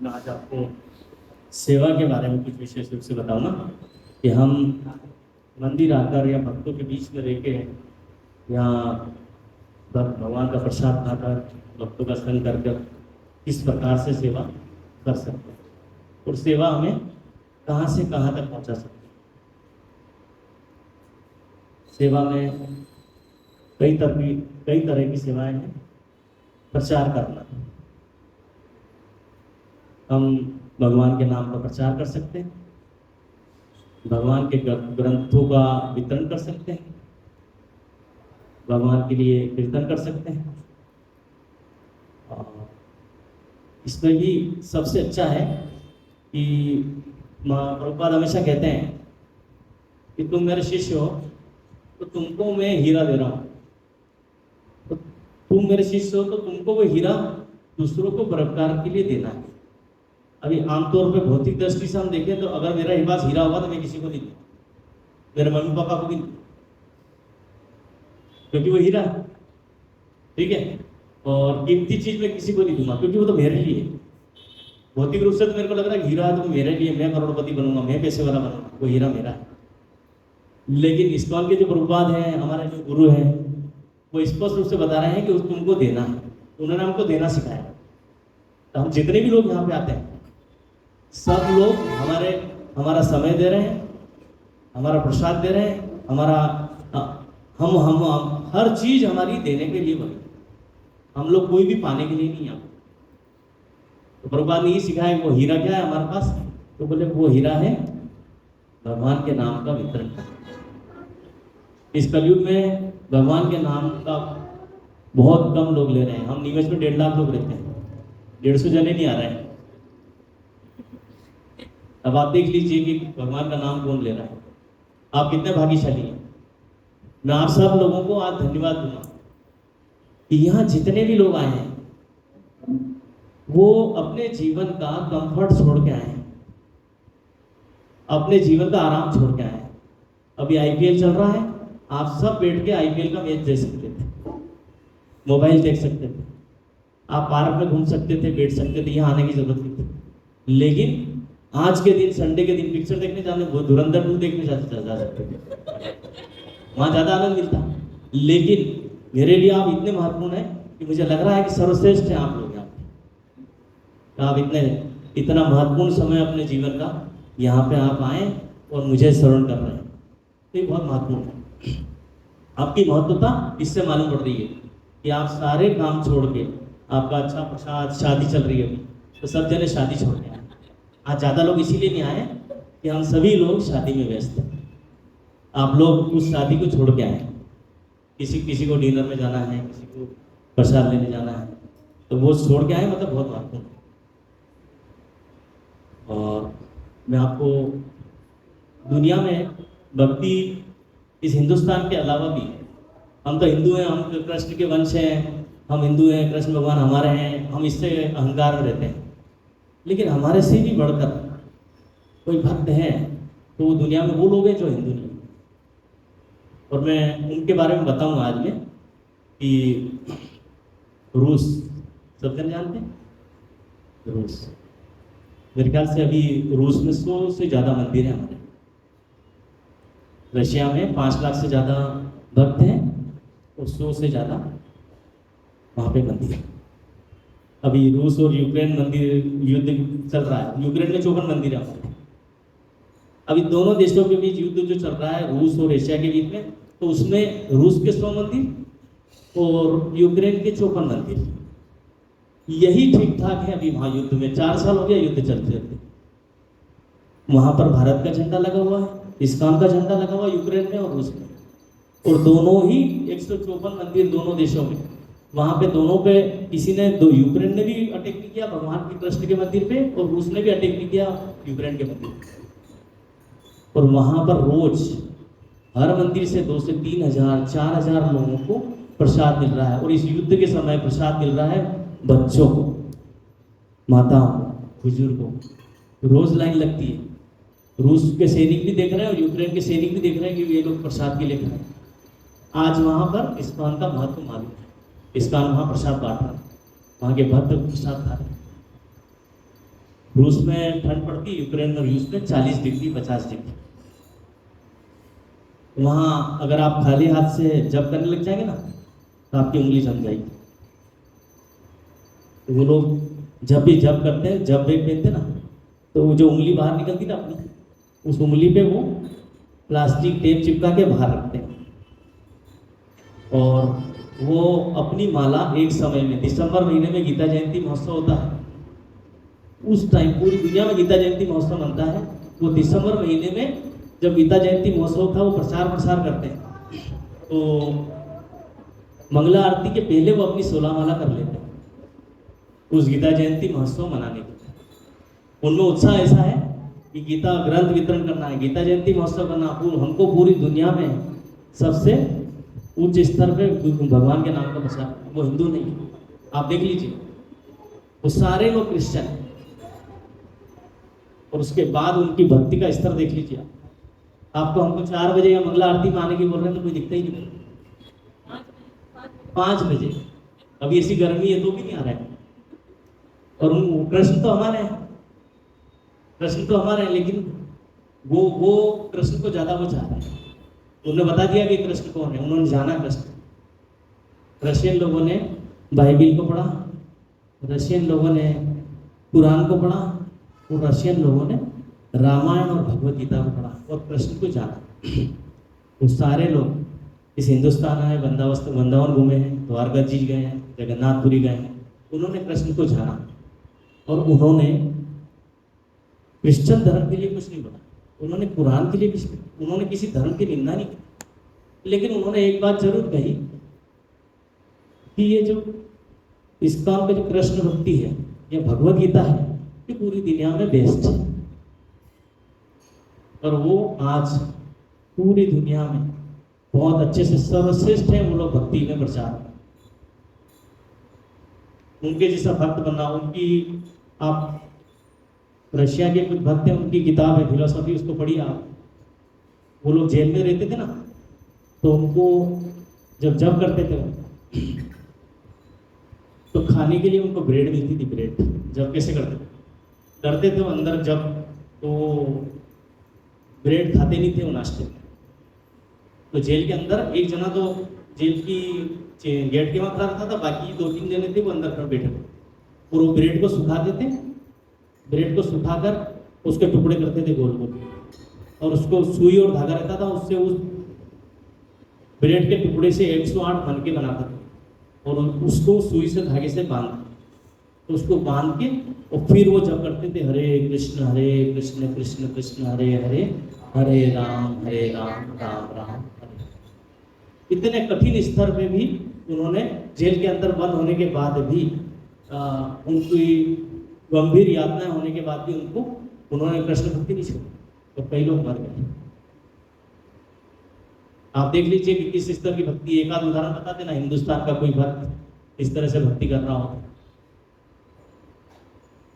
मैं आज आपको सेवा के बारे में कुछ विशेष रूप से बताऊँ ना कि हम मंदिर आकर या भक्तों के बीच में रह के या भगवान का प्रसाद खाकर भक्तों का संग कर कर किस प्रकार से सेवा कर सकते हैं और सेवा हमें कहाँ से कहाँ तक पहुँचा सकती है। सेवा में कई तरह की सेवाएं हैं। प्रचार करना, हम भगवान के नाम का प्रचार कर सकते हैं, भगवान के ग्रंथों का वितरण कर सकते हैं, भगवान के लिए कीर्तन कर सकते हैं। इसमें भी सबसे अच्छा है कि प्रभुपाद हमेशा कहते हैं कि तुम मेरे शिष्य हो तो तुमको मैं हीरा दे रहा हूँ, तो तुम मेरे शिष्य हो तो तुमको वो हीरा दूसरों को परोपकार के लिए देना है। अभी आमतौर पे भौतिक दृष्टि से हम देखें तो अगर मेरे पास हीरा होगा तो मैं किसी को नहीं दूँ, मेरे मम्मी पापा को भी नहीं, क्योंकि वो हीरा, ठीक है। और कीमती चीज मैं किसी को नहीं दूंगा क्योंकि वो तो मेरे लिए है। भौतिक रूप से तो मेरे को लग रहा है हीरा है तो मेरे लिए, मैं करोड़पति बनूंगा, मैं पैसे वाला बनूंगा, वो हीरा मेरा है। लेकिन इस्कॉन के जो प्रभुपाद हैं, हमारे जो गुरु हैं, वो स्पष्ट रूप से बता रहे हैं कि तुमको देना है। उन्होंने हमको देना सिखाया। तो हम जितने भी लोग यहाँ पे आते हैं सब लोग हमारा समय दे रहे हैं, हमारा प्रसाद दे रहे हैं, हम हर चीज हमारी देने के लिए बनी। हम लोग कोई भी पाने के लिए नहीं आते। तो प्रभुपाद ने ये सिखाया वो हीरा क्या है हमारे पास, तो बोले वो हीरा है भगवान के नाम का वितरण करना। इस कलयुग में भगवान के नाम का बहुत कम लोग ले रहे हैं। हम नीमच में 1.5 लाख लोग रहते हैं, 150 जने नहीं आ रहे हैं। अब आप देख लीजिए कि भगवान का नाम कौन ले रहा है, आप कितने भाग्यशाली हैं। मैं आप सब लोगों को आज धन्यवाद दूंगा कि यहाँ जितने भी लोग आए हैं वो अपने जीवन का कंफर्ट छोड़ के आए हैं, अपने जीवन का आराम छोड़ के आए हैं। अभी आईपीएल चल रहा है, आप सब बैठ के आईपीएल का मैच देख सकते थे, मोबाइल देख सकते थे, आप पार्क में घूम सकते थे, बैठ सकते थे, यहाँ आने की जरूरत नहीं थी। लेकिन आज के दिन, संडे के दिन पिक्चर देखने जाने, वो धुरंधर 2 देखने जा सकते थे, वहाँ ज़्यादा आनंद मिलता। लेकिन मेरे लिए आप इतने महत्वपूर्ण हैं कि मुझे लग रहा है कि सर्वश्रेष्ठ हैं आप लोग यहाँ पे। आप इतना महत्वपूर्ण समय अपने जीवन का यहाँ पे आप आए और मुझे श्रवण कर रहे हैं, तो ये बहुत महत्वपूर्ण है। आपकी महत्वता इससे मालूम पड़ रही है कि आप सारे काम छोड़ के, आपका अच्छा प्रसाद, शादी चल रही है अभी तो सब जने शादी छोड़ के आए। आज ज़्यादा लोग इसीलिए नहीं आए कि हम सभी लोग शादी में व्यस्त हैं। आप लोग उस शादी को छोड़ के आए, किसी को डिनर में जाना है, किसी को प्रसाद लेने जाना है, तो वो छोड़ के आए, मतलब बहुत महत्वपूर्ण है। और मैं आपको दुनिया में भक्ति इस हिंदुस्तान के अलावा भी, हम तो हिंदू हैं, हम तो कृष्ण के वंश हैं, हम हिंदू हैं, कृष्ण भगवान हमारे हैं, हम इससे अहंकार में रहते हैं। लेकिन हमारे से भी बढ़कर कोई भक्त है तो वो दुनिया में वो लोग हैं जो हिंदू नहीं। और मैं उनके बारे में बताऊंगा आज में कि रूस, सब जन जानते हैं रूस। मेरे ख्याल से अभी रूस में 100 से ज़्यादा मंदिर हैं हमारे। रशिया में 5 लाख से ज़्यादा भक्त हैं और 100 से ज़्यादा वहाँ पे मंदिर है। अभी रूस और यूक्रेन मंदिर युद्ध चल रहा है, यूक्रेन में 54 मंदिर है हमारे। अभी दोनों देशों के बीच युद्ध जो चल रहा है रूस और एशिया के बीच में, तो उसमें रूस के 100 मंदिर और यूक्रेन के 54 मंदिर, यही ठीक ठाक है। अभी वहाँ युद्ध में 4 साल हो गया युद्ध चलते चलते। वहाँ पर भारत का झंडा लगा हुआ है, इस्लाम का झंडा लगा हुआ यूक्रेन में और रूस में, और दोनों ही 154 मंदिर दोनों देशों में। वहाँ पे दोनों पे किसी ने, यूक्रेन ने भी अटैक नहीं किया भगवान के कृष्ण के मंदिर पे, और रूस ने भी अटैक नहीं किया यूक्रेन के मंदिर पे। और वहाँ पर रोज हर मंदिर से 2 से 3 हजार 4 हजार लोगों को प्रसाद मिल रहा है। और इस युद्ध के समय प्रसाद मिल रहा है बच्चों को, माताओं को, बुजुर्गों को। रोज लाइन लगती है, रूस के सैनिक भी देख रहे हैं और यूक्रेन के सैनिक भी देख रहे हैं कि ये लोग प्रसाद के लिए खड़े हैं। आज वहाँ पर इस्कॉन का महत्व मालूम है, इस्कॉन वहाँ प्रसाद बांट रहा है, वहाँ के भक्त प्रसाद खा रहे हैं। रूस में ठंड पड़ती, यूक्रेन और रूस में 40 डिग्री 50 डिग्री। वहाँ अगर आप खाली हाथ से जब करने लग जाएंगे ना तो आपकी उंगली जम जाएगी। तो वो लोग जब भी जब करते हैं, जब भी पहनते ना, तो वो जो उंगली बाहर निकलती ना अपनी, उस उंगली पे वो प्लास्टिक टेप चिपका के बाहर रखते हैं। और वो अपनी माला एक समय में दिसंबर महीने में गीता जयंती महोत्सव होता है, उस टाइम पूरी दुनिया में गीता जयंती महोत्सव मनता है। वो दिसंबर महीने में जब गीता जयंती महोत्सव था, वो प्रसार करते हैं, तो मंगला आरती के पहले वो अपनी 16 माला कर लेते हैं उस गीता जयंती महोत्सव मनाने के। उनमें उत्साह ऐसा है कि गीता ग्रंथ वितरण करना है, गीता जयंती महोत्सव करना, हमको पूरी दुनिया में सबसे उच्च स्तर पे भगवान के नाम का प्रचार। वो हिंदू नहीं, आप देख लीजिए, वो सारे लोग क्रिश्चियन हैं, और उसके बाद उनकी भक्ति का स्तर देख लीजिए। आपको हमको 4 बजे या मंगला आरती में आने की बोल रहे हैं तो कोई दिखता ही नहीं। 5 बजे, अभी ऐसी गर्मी है तो भी नहीं आ रहा है। और कृष्ण तो हमारे हैं, कृष्ण तो हमारे हैं, लेकिन वो कृष्ण को ज्यादा वो चाह रहे हैं। उन्होंने बता दिया कि कृष्ण कौन है, उन्होंने जाना कृष्ण। रशियन लोगों ने बाइबिल को पढ़ा, रशियन लोगों ने कुरान को पढ़ा, और रशियन लोगों ने रामायण और भगवत गीता को पढ़ा और कृष्ण को जाना। वो सारे लोग इस हिंदुस्तान आए, वृंदावन घूमे हैं, द्वारका जी गए हैं, जगन्नाथपुरी गए हैं, उन्होंने कृष्ण को जाना। और उन्होंने क्रिश्चियन धर्म के लिए कुछ नहीं बोला, उन्होंने कुरान के लिए कुछ, उन्होंने किसी धर्म की निंदा नहीं की, लेकिन उन्होंने एक बात जरूर कही कि ये जो इस्कॉन का जो कृष्ण भक्ति है या भगवत गीता है, ये पूरी दुनिया में बेस्ट है। और वो आज पूरी दुनिया में बहुत अच्छे से सर्वश्रेष्ठ है। वो लोग भक्ति में प्रचार, उनके जैसा भक्त बनना। उनकी, आप रशिया के कुछ भक्त हैं, उनकी किताब है फिलोसॉफी, उसको पढ़िए आप। वो लोग जेल में रहते थे ना, तो उनको जब करते थे वो, तो खाने के लिए उनको ब्रेड मिलती थी। ब्रेड जब कैसे करते थे वो अंदर, जब तो ब्रेड खाते नहीं थे वो नाश्ते में। तो जेल के अंदर एक जना तो जेल की गेट के वहाँ खड़ा रहता था, बाकी 2-3 जने थे वो अंदर खड़े बैठे थे, और वो ब्रेड को सुखा देते, ब्रेड को सुखाकर उसके टुकड़े करते थे गोल गोल, और उसको सुई और धागा रहता था, उससे उस ब्रेड के टुकड़े से 108 मनके बनाते थे, और उसको सुई से धागे से बांध, तो उसको बांध के और फिर वो जब करते थे हरे कृष्ण कृष्ण कृष्ण हरे हरे, हरे राम राम राम हरे। इतने कठिन स्तर पे भी उन्होंने, जेल के अंदर बंद होने के बाद भी, उनकी गंभीर यातनाएं होने के बाद भी उन्होंने कृष्ण भक्ति नहीं छोड़ी, तो कई लोग मर गए। आप देख लीजिए कि किस स्तर की भक्ति। एक आध उदाहरण बता देना हिंदुस्तान का कोई भक्त इस तरह से भक्ति कर रहा हो,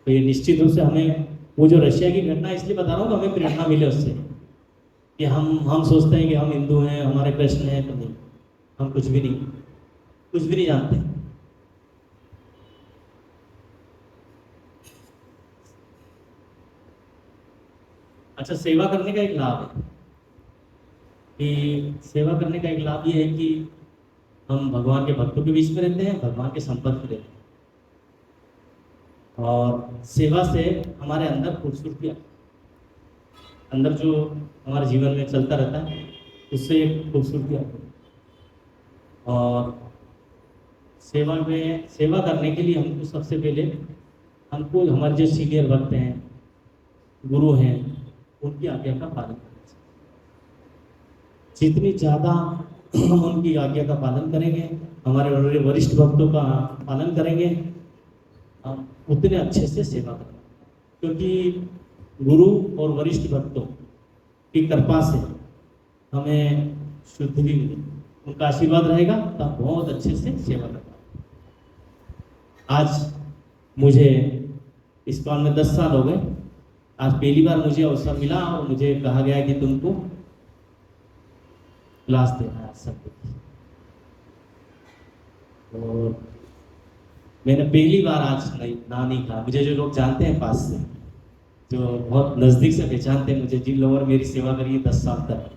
तो ये निश्चित रूप से हमें, वो जो रशिया की घटना इसलिए बता रहा हूँ कि हमें प्रेरणा मिले उससे, कि हम सोचते हैं कि हम हिंदू हैं, हमारे कृष्ण हैं, तो नहीं, हम कुछ भी नहीं जानते। अच्छा, सेवा करने का एक लाभ है कि सेवा करने का एक लाभ ये है कि हम भगवान के भक्तों के बीच में रहते हैं, भगवान के संपर्क में रहते हैं, और सेवा से हमारे अंदर खूबसूरती, अंदर जो हमारे जीवन में चलता रहता है, उससे एक खूबसूरती आती है। और सेवा करने के लिए हमको सबसे पहले, हमको हमारे जो सीनियर भक्त हैं, गुरु हैं, उनकी आज्ञा का पालन करना चाहिए। जितनी ज़्यादा हम उनकी आज्ञा का पालन करेंगे, हमारे वरिष्ठ भक्तों का पालन करेंगे, हम उतने अच्छे से सेवा करेंगे, क्योंकि गुरु और वरिष्ठ भक्तों की कृपा से हमें शुद्धि भी मिलेगी, उनका आशीर्वाद रहेगा तो हम बहुत अच्छे से सेवा कर पाएंगे। आज मुझे इस्कॉन में 10 साल हो गए। आज पहली बार मुझे अवसर मिला और मुझे कहा गया कि तुमको क्लास देना है सबको। और मैंने पहली बार आज नहीं कहा, मुझे जो लोग जानते हैं पास से, जो बहुत नज़दीक से पहचानते हैं मुझे, जिन लोगों ने मेरी सेवा करी है 10 साल तक,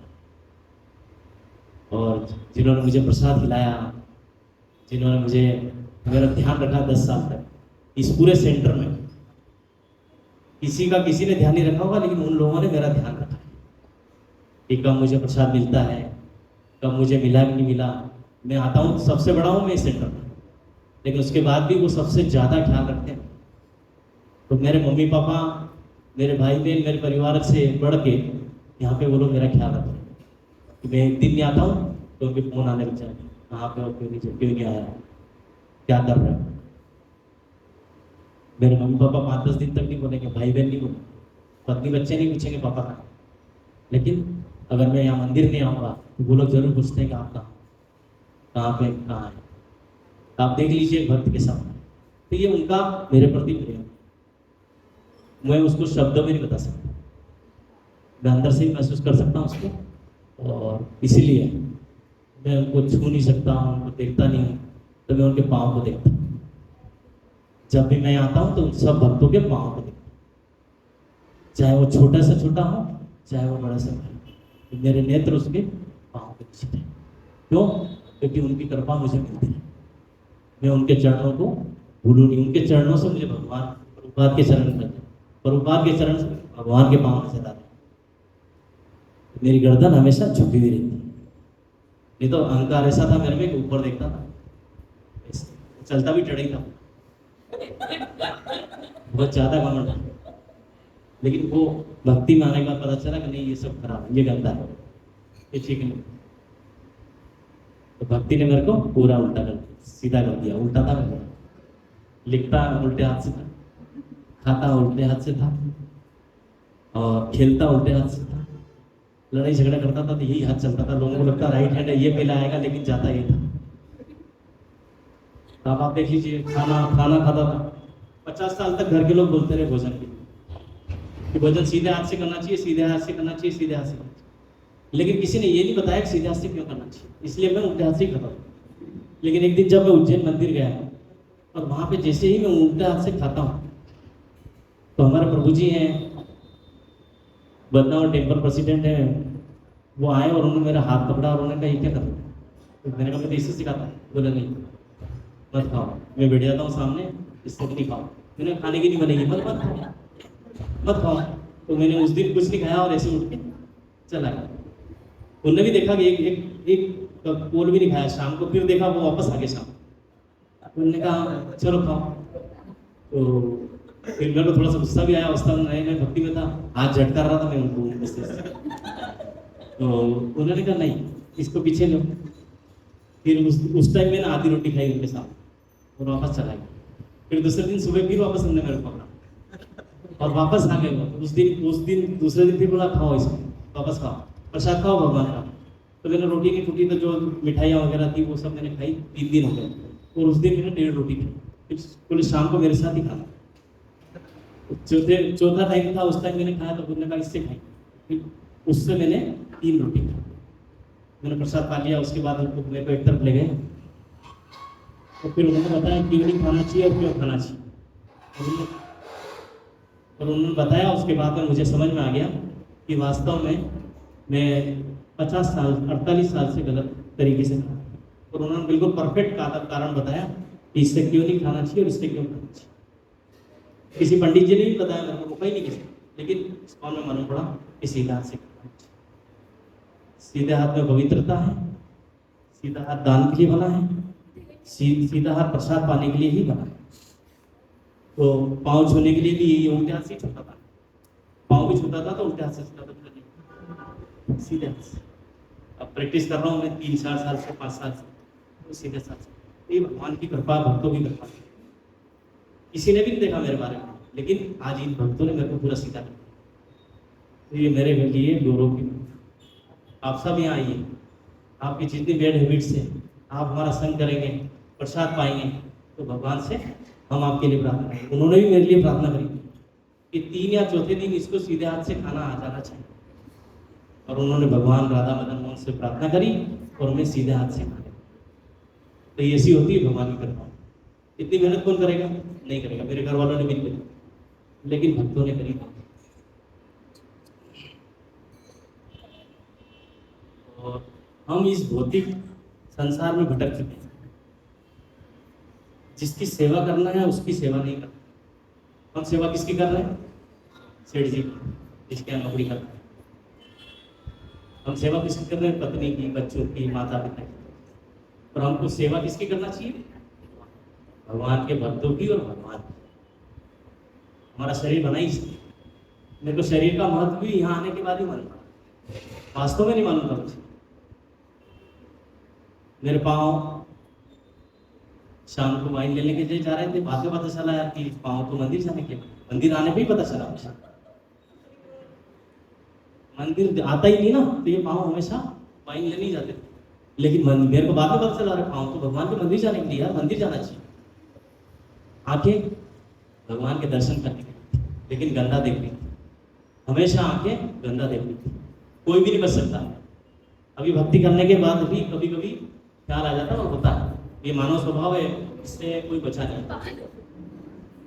और जिन्होंने मुझे प्रसाद खिलाया, जिन्होंने मुझे मेरा ध्यान रखा 10 साल तक, इस पूरे सेंटर में किसी का किसी ने ध्यान नहीं रखा होगा, लेकिन उन लोगों ने मेरा ध्यान रखा है कि कब मुझे प्रसाद मिलता है, कब मुझे मिला कि नहीं मिला। मैं आता हूँ, सबसे बड़ा हूँ मैं इस सेंटर में, लेकिन उसके बाद भी वो सबसे ज़्यादा ख्याल रखते हैं। तो मेरे मम्मी पापा, मेरे भाई बहन, मेरे परिवार से बढ़ के यहाँ पे वो लोग मेरा ख्याल रखते हैं कि मैं एक दिन नहीं आता हूँ तो उनके फ़ोन आने लग जाए, कहाँ पे हो, क्यों नहीं आया, क्या कर रहे हो। मेरे मम्मी पापा 5-10 दिन तक नहीं बोलेंगे, भाई बहन नहीं बोलेंगे, पत्नी बच्चे नहीं पूछेंगे पापा का। लेकिन अगर मैं यहाँ मंदिर नहीं आऊँगा तो वो लोग जरूर पूछते हैं कि आप कहाँ पे, कहाँ है। तो आप देख लीजिए एक भक्त के सामने, तो ये उनका मेरे प्रति प्रेम, मैं उसको शब्दों में नहीं बता सकता, मैं अंदर से ही महसूस कर सकता हूँ उसको। और इसीलिए मैं उनको छू नहीं सकता हूँ, उनको देखता नहीं हूँ, तो मैं उनके पाँव को देखता हूँ। जब भी मैं आता हूँ तो उन सब भक्तों के पाँव को देखता हूँ, चाहे वो छोटा से छोटा हो, चाहे वो बड़ा से बड़ा, तो मेरे नेत्र उसके पाँव पे खींचते हैं। क्यों? क्योंकि उनकी कृपा मुझे मिलती है, मैं उनके चरणों को भूलूँ नहीं। उनके चरणों से मुझे भगवान, प्रभुपाद के चरण मिलते हैं, प्रभुपाद के चरण से भगवान के पाँव नजर आते हैं। मेरी गर्दन हमेशा झुकी हुई रहती है। नहीं तो अहंकार ऐसा था मेरे में कि ऊपर देखता था, चलता भी टेढ़ा ही था, बहुत ज्यादा घमंड था। लेकिन वो भक्ति में आने के बाद पता चला कि नहीं, ये सब खराब है, ये गंदा है, ये ठीक नहीं। तो भक्ति ने मेरे को पूरा उल्टा कर दिया, सीधा कर दिया। उल्टा था मैं, लिखता उल्टे हाथ से था, खाता उल्टे हाथ से था, और खेलता उल्टे हाथ से था, लड़ाई झगड़ा करता था तो यही हाथ चलता था। लोगों को लगता राइट हैंड है, ये पहले आएगा, लेकिन जाता ये था। तो आप देख लीजिए, खाना खाना खाता था 50 साल तक, घर के लोग बोलते रहे भोजन के लिए कि भोजन सीधे हाथ से करना चाहिए, सीधे हाथ से करना चाहिए, सीधे हाथ से करना चाहिए। लेकिन किसी ने ये नहीं बताया कि सीधे हाथ से क्यों करना चाहिए, इसलिए मैं उल्टे हाथ से ही खाता था। लेकिन एक दिन जब मैं उज्जैन मंदिर गया और वहां पे जैसे ही मैं उल्टे हाथ से खाता हूँ, तो हमारे प्रभु जी हैं, बदनावर टेम्पल प्रेसिडेंट है, वो आए और उन्होंने मेरा हाथ पकड़ा और उन्होंने कहा ये क्या कर रहे हो? तो मैंने कहा मैं तो इसे सिखाता हूँ। बोला नहीं, मत खाओ, मैं बैठ जाता हूँ सामने, इससे भी नहीं खाओ। मैंने खाने की नहीं बनेगी, मत मत खाओ, मत खाओ। तो मैंने उस दिन कुछ नहीं खाया और ऐसे उठ के चला गया। उन्होंने भी देखा कि एक एक कोल भी नहीं खाया। शाम को फिर देखा, वो वापस आ गए शाम। उन्होंने कहा चलो खाओ। तो फिर मेरे को थोड़ा सा गुस्सा भी आया, उस टाइम नए नए भक्ति में था, हाथ झटका रहा था मैं उनको ऐसे। तो उन्होंने कहा नहीं, इसको पीछे लो। फिर उस टाइम मैंने आधी रोटी खाई उनके साथ और वापस चला गया। फिर दूसरे दिन सुबह फिर वापस उन्होंने मेरे को पकड़ा और वापस आ गए वो। उस दिन दूसरे दिन फिर बोला खाओ इसको, वापस खाओ, प्रसाद खाओ भगवान का। तो मैंने रोटी नहीं टूटी, तो जो मिठाइयाँ वगैरह थी वो सब मैंने खाई। 3 दिन हो गए और उस दिन मैंने 1.5 रोटी खाई। फिर पूरे शाम को मेरे साथ ही खाना। चौथा टाइम था, उस टाइम मैंने खाया तो उन्होंने कहा इससे खाई। फिर उससे मैंने 3 रोटी खाई। मैंने प्रसाद पा लिया। उसके बाद उनको मेरे को एक तरफ ले गए और फिर उन्होंने बताया क्यों नहीं खाना चाहिए और क्यों खाना चाहिए। और उन्होंने बताया, उसके बाद में मुझे समझ में आ गया कि वास्तव में मैं 50 साल 48 साल से गलत तरीके से खा। और उन्होंने बिल्कुल परफेक्ट कारण बताया कि इससे क्यों नहीं खाना चाहिए और इससे क्यों खाना चाहिए। किसी पंडित जी ने भी बताया मेरे को, कहीं नहीं किसी, लेकिन इसको में मालूम पड़ा कि सीधा हाथ से खाना चाहिए। सीधे हाथ में पवित्रता है, सीधा हाथ दान के लिए बना है, सीधा हाथ प्रसाद पाने के लिए ही बना है। तो पाँव छूने के लिए भी यही उल्टे हाथ से ही छूता था, पाँव भी छूता था तो उल्टे हाथ से छूता था, सीधे हाथ से। अब प्रैक्टिस कर रहा हूँ मैं 3-4 साल से, 5 साल से, तो सीधे साथ से। ये भगवान की कृपा, भक्तों की कृपा। किसी ने भी नहीं देखा मेरे बारे में, लेकिन आज इन भक्तों ने मेरे को पूरा सीधा कर दिया। तो ये मेरे लिए गौरव की बात। आप सब यहाँ आइए, आपकी जितनी बैड हैबिट्स है, आप हमारा संग करेंगे, प्रसाद पाएंगे, तो भगवान से हम आपके लिए प्रार्थना करेंगे। उन्होंने भी मेरे लिए प्रार्थना करी कि 3 या चौथे दिन इसको सीधे हाथ से खाना आ जाना चाहिए। और उन्होंने भगवान राधा मदन मोहन से प्रार्थना करी और मैं सीधे हाथ से खाने। तो ये ऐसी होती है भगवान की कृपा। इतनी मेहनत कौन करेगा? नहीं करेगा, मेरे घर वालों ने भी नहीं करी, लेकिन भक्तों ने करी। हम इस भौतिक संसार में भटक चुके हैं। जिसकी सेवा करना है उसकी सेवा नहीं करना। हम सेवा किसकी कर रहे हैं? सेठ जी की, जिसके यहाँ नौकरी कर रहे हैं। हम सेवा किसकी कर रहे हैं? पत्नी की, बच्चों की, माता पिता की। और हमको सेवा किसकी करना चाहिए? भगवान के भक्तों की और भगवान की। हमारा शरीर बना ही इसलिए। मेरे को शरीर का महत्व भी यहाँ आने के बाद ही मालूम पड़ा। वास्तव में नहीं मालूम था मुझे। मेरे पाँव शाम को वाइन लेने के लिए जा रहे थे, बाद में पता चला यार कि पाँव तो मंदिर जाने के लिए। मंदिर आने पे ही पता चला मुझे। मंदिर आता ही नहीं ना, तो ये पाँव हमेशा वाइन लेने ही जाते थे। लेकिन मेरे को बाद में पता चला रहा पाँव तो भगवान के मंदिर जाने के लिए, यार मंदिर जाना चाहिए। आंखें भगवान के दर्शन करने के लिए, लेकिन गंदा देखती थी। हमेशा आंखें गंदा देखती थी। कोई भी नहीं बच सकता। अभी भक्ति करने के बाद भी कभी कभी ख्याल आ जाता है और होता है। ये मानव स्वभाव है, इससे कोई बचा नहीं।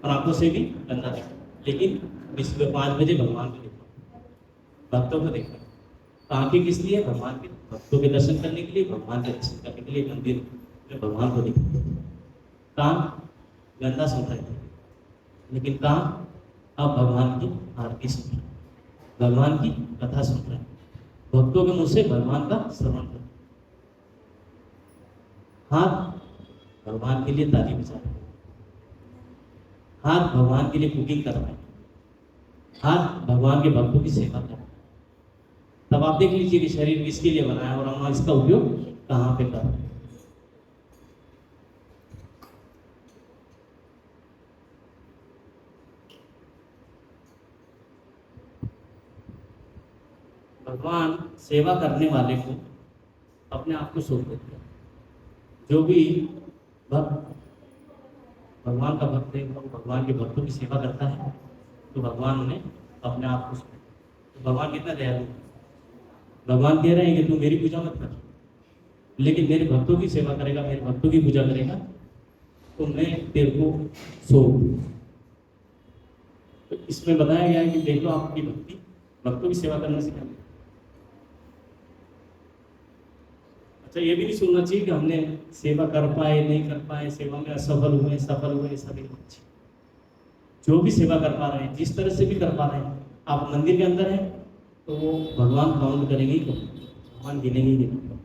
और आंखों से भी गंदा देखा। लेकिन सुबह 5 बजे भगवान को देखो, भक्तों को देखो। तो आंखें किस लिए? भगवान के भक्तों के दर्शन करने के लिए, भगवान के दर्शन करने के लिए मंदिर में भगवान को देखो। कान गंदा सुन रहे थे, लेकिन कान अब भगवान की आरती सुन रहे, भगवान की कथा सुन रहे, भक्तों के मुंह से भगवान का श्रवण कर। हाथ भगवान के लिए ताली बजा रहे, हाथ भगवान के लिए कुकिंग कर रहे, हाथ भगवान के भक्तों की सेवा कर रहे। तब आप देख लीजिए कि शरीर किसके लिए बना है और हम इसका उपयोग कहाँ पे कर रहे हैं। भगवान सेवा करने वाले को अपने आप को सौंप देते हैं। जो भी भक्त भगवान का भक्त है, वो भगवान के भक्तों की सेवा करता है, तो भगवान उन्हें अपने आप को सौंप देते हैं। तो भगवान कितना दयालु है। भगवान कह रहे हैं कि तू मेरी पूजा मत कर, लेकिन मेरे भक्तों की सेवा करेगा, मेरे भक्तों की पूजा करेगा, तो मैं तेरे को सौंप। तो इसमें बताया गया है कि देख लो आपकी भक्ति भक्तों की सेवा करने से क्या। अच्छा, ये भी नहीं सुनना चाहिए कि हमने सेवा कर पाए नहीं कर पाए, सेवा में असफल हुए सफल हुए, ऐसा भी नहीं चाहिए। जो भी सेवा कर पा रहे हैं, जिस तरह से भी कर पा रहे हैं, आप मंदिर के अंदर हैं तो वो भगवान काउंट करेंगे ही, भगवान गिनेंगे ही गिनेंगे।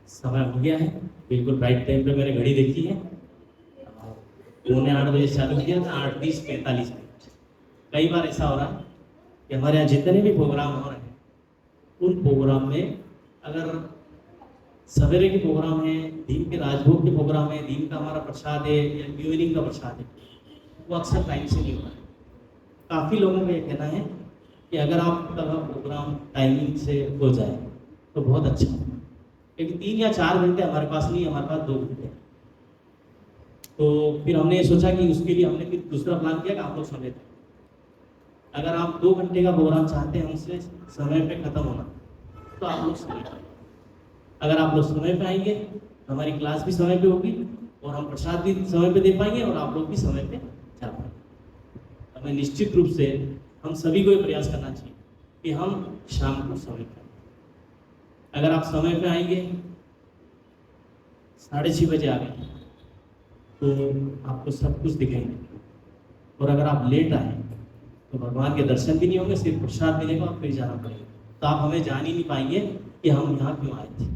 समय हो गया है, बिल्कुल राइट टाइम पे मैंने घड़ी देखी है। 7:45 चालू किया था, 8:30-45 मिनट। कई बार ऐसा हो रहा है कि हमारे यहाँ जितने भी प्रोग्राम हो रहे हैं, उन प्रोग्राम में अगर सवेरे के प्रोग्राम है, दिन के राजभोग के प्रोग्राम है, दिन का हमारा प्रसाद है या इवनिंग का प्रसाद है, वो अक्सर टाइम से नहीं हो रहा है। काफ़ी लोगों का ये कहना है कि अगर आपका प्रोग्राम टाइमिंग से हो जाए तो बहुत अच्छा हो। लेकिन 3 या 4 घंटे हमारे पास नहीं, हमारे पास 2 घंटे। तो फिर हमने ये सोचा कि उसके लिए हमने फिर दूसरा प्लान किया कि आप लोग समय दें। अगर आप 2 घंटे का प्रोग्राम चाहते हैं हमसे समय पे ख़त्म होना, तो आप लोग समय पे। अगर आप लोग समय पे आएंगे तो हमारी क्लास भी समय पे होगी और हम प्रसाद भी समय पे दे पाएंगे और आप लोग भी समय पे जा पाएंगे। हमें निश्चित रूप से हम सभी को ये प्रयास करना चाहिए कि हम शाम को समय पे। अगर आप समय पे आएंगे, 6:30 बजे आ गए, तो आपको सब कुछ दिखेंगे। और अगर आप लेट आए तो भगवान के दर्शन भी नहीं होंगे, सिर्फ प्रसाद मिलेगा और फिर जाना पड़ेगा। तो आप हमें जान ही नहीं पाएंगे कि हम यहाँ क्यों आए थे।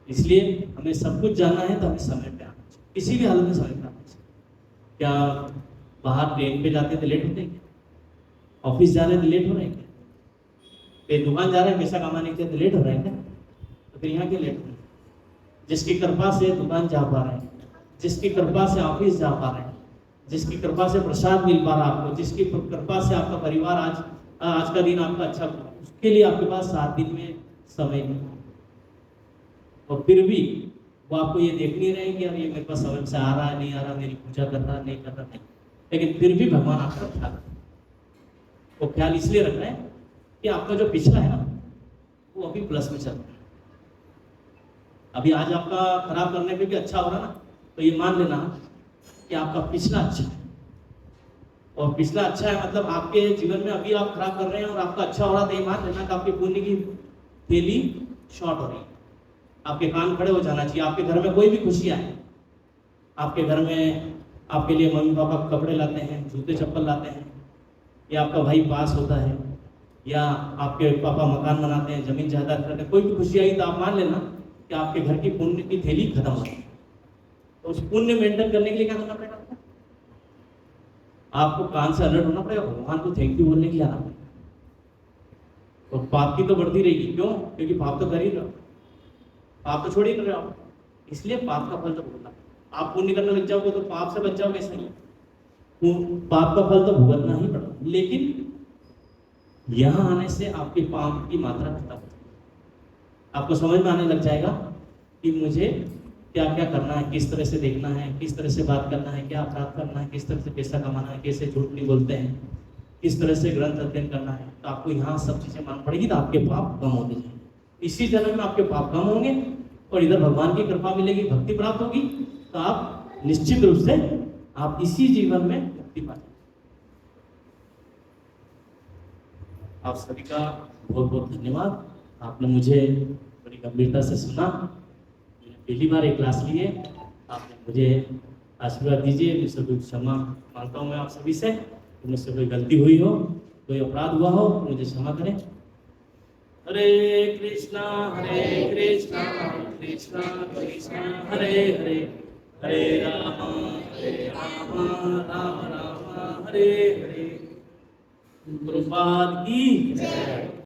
इसलिए हमें सब कुछ जानना है तो हमें समय पे आना चाहिए, किसी भी हालत में समय पे आना चाहिए। क्या बाहर ट्रेन पे जाते थे लेट होते हैं क्या? ऑफिस जा रहे थे लेट हो रहे हैं क्या? कहीं दुकान जा रहे हैं पैसा कमाने के लिए तो लेट हो रहे हैं क्या? तो फिर यहाँ क्यों लेट हो रहे हैं? जिसकी कृपा से दुकान जा पा रहे हैं, जिसकी कृपा से ऑफिस जा पा रहे हैं, जिसकी कृपा से प्रसाद मिल पा रहा है आपको, जिसकी कृपा से आपका परिवार आज का दिन आपका अच्छा, उसके लिए आपके पास 7 दिन में समय नहीं। और फिर भी वो आपको ये देख नहीं रहे कि यार ये मेरे पास समय से आ रहा है नहीं आ रहा, मेरी पूजा कर रहा नहीं कर रहा नहीं, लेकिन फिर भी भगवान आपका ख्याल रखते हैं। वो ख्याल इसलिए रख रहे हैं कि आपका जो पिछला है ना, वो अभी प्लस में चल रहा है। अभी आज आपका खराब करने पे भी अच्छा हो रहा ना, तो ये मान लेना कि आपका पिछला अच्छा है, और पिछला अच्छा है मतलब आपके जीवन में अभी आप खराब कर रहे हैं और आपका अच्छा हो रहा है, तो ये मान लेना कि आपके पुण्य की थैली शॉर्ट हो रही है। आपके कान खड़े हो जाना चाहिए। आपके घर में कोई भी खुशी आए, आपके घर में आपके लिए मम्मी पापा कपड़े लाते हैं, जूते चप्पल लाते हैं, या आपका भाई पास होता है, या आपके पापा मकान बनाते हैं, जमीन जायदाद करते हैं, कोई भी खुशी आई तो आप मान लेना कि आपके घर की पुण्य की थैली खत्म हो गई। तो उस पुण्य मेंटेन करने के लिए क्या करना पड़ेगा? आपको कान से अलर्ट होना पड़ेगा, भगवान को थैंक यू बोलने के लिए आना पड़ेगा। और पाप की तो बढ़ती रहेगी, क्यों? क्योंकि पाप तो कर ही रहे हो, पाप तो छोड़ ही नहीं रहे हो, इसलिए पाप का फल तो भुगतना। आप पुण्य करने लग जाओगे तो पाप से बच जाओगे, ऐसा नहीं। पाप का फल तो भुगतना ही पड़ता, लेकिन यहां आने से आपके पाप की मात्रा खत्म हो जाएगी। आपको समझ में आने लग जाएगा कि मुझे क्या क्या करना है, किस तरह से देखना है, किस तरह से बात करना है, क्या अपराध करना है, किस तरह से पैसा कमाना है, कैसे झूठ नहीं बोलते हैं, किस तरह से ग्रंथ अध्ययन करना है। तो आपको यहाँ सब चीजें मालूम पड़ेगी, तो आपके पाप कम होते जाएंगे। इसी जन्म में आपके पाप कम होंगे और इधर भगवान की कृपा मिलेगी, भक्ति प्राप्त होगी, तो आप निश्चित रूप से आप इसी जीवन में मुक्ति पा जाएंगे। आप सभी का बहुत बहुत धन्यवाद। आपने मुझे बड़ी गंभीरता से सुना। मैंने पहली बार एक क्लास ली है, आपने मुझे आशीर्वाद दीजिए। मुझसे कोई क्षमा मांगता हूँ मैं आप सभी से, तो मुझसे कोई गलती हुई हो, कोई अपराध हुआ हो तो मुझे क्षमा करें। हरे कृष्णा कृष्णा कृष्णा हरे हरे, हरे राम राम राम हरे हरे। गुरुपाद की जय।